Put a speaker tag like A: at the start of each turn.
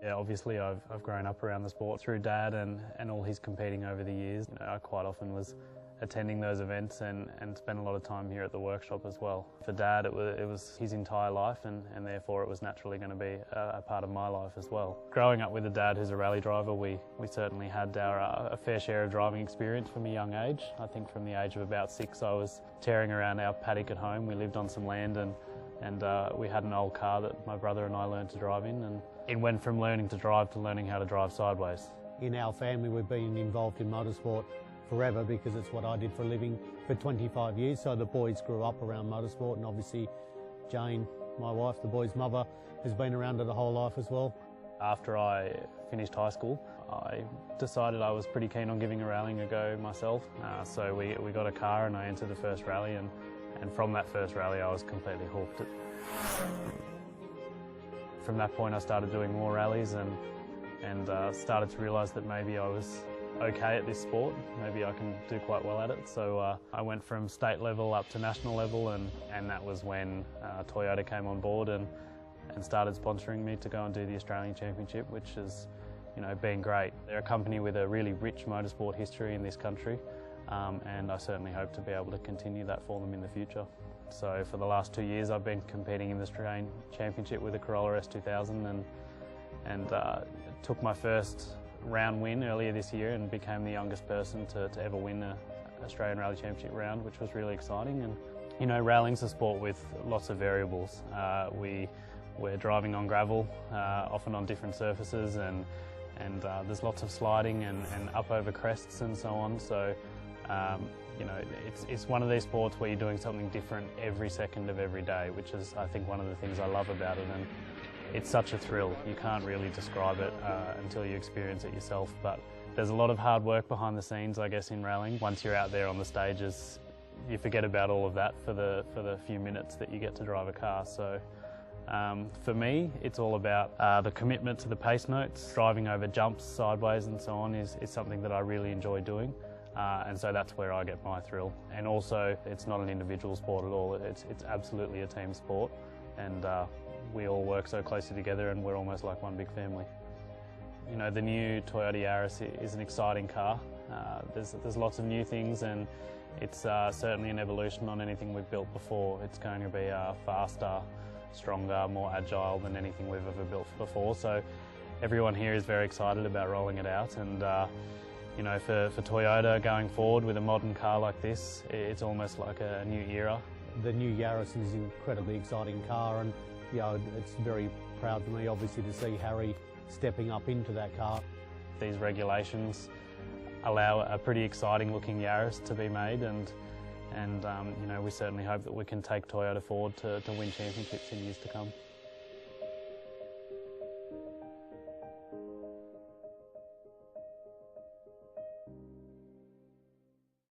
A: Yeah, obviously I've grown up around the sport through Dad and all his competing over the years. You know, I quite often was attending those events and spent a lot of time here at the workshop as well. For Dad it was his entire life and therefore it was naturally going to be a part of my life as well. Growing up with a dad who's a rally driver, we certainly had a fair share of driving experience from a young age. I think from the age of about 6 I was tearing around our paddock at home. We lived on some land and we had an old car that my brother and I learned to drive in, and it went from learning to drive to learning how to drive sideways.
B: In our family we've been involved in motorsport forever because it's what I did for a living for 25 years, so the boys grew up around motorsport, and obviously Jane, my wife, the boys' mother, has been around it her whole life as well.
A: After I finished high school, I decided I was pretty keen on giving rallying a go myself, so we got a car and I entered the first rally, and from that first rally I was completely hooked. From that point I started doing more rallies and started to realise that maybe I was okay at this sport, maybe I can do quite well at it. So I went from state level up to national level, and that was when Toyota came on board and started sponsoring me to go and do the Australian Championship, which has, you know, been great. They're a company with a really rich motorsport history in this country, and I certainly hope to be able to continue that for them in the future. So for the last 2 years I've been competing in the Australian Championship with the Corolla S2000 and took my first round win earlier this year and became the youngest person to ever win an Australian Rally Championship round, which was really exciting. And you know, rallying's a sport with lots of variables. We're driving on gravel, often on different surfaces, and there's lots of sliding and up over crests and so on. So you know, it's one of these sports where you're doing something different every second of every day, which is, I think, one of the things I love about it. And it's such a thrill. You can't really describe it until you experience it yourself, but there's a lot of hard work behind the scenes, I guess, in rallying. Once you're out there on the stages, you forget about all of that for the few minutes that you get to drive a car. So for me, it's all about the commitment to the pace notes. Driving over jumps, sideways and so on is something that I really enjoy doing. And so that's where I get my thrill. And also, it's not an individual sport at all. It's absolutely a team sport, and we all work so closely together and we're almost like one big family. You know, the new Toyota Yaris is an exciting car. There's lots of new things, and it's certainly an evolution on anything we've built before. It's going to be faster, stronger, more agile than anything we've ever built before. So everyone here is very excited about rolling it out, and you know, for Toyota going forward with a modern car like this, it's almost like a new era.
B: The new Yaris is an incredibly exciting car, and you know, it's very proud for me obviously to see Harry stepping up into that car.
A: These regulations allow a pretty exciting looking Yaris to be made, and you know, we certainly hope that we can take Toyota forward to win championships in years to come.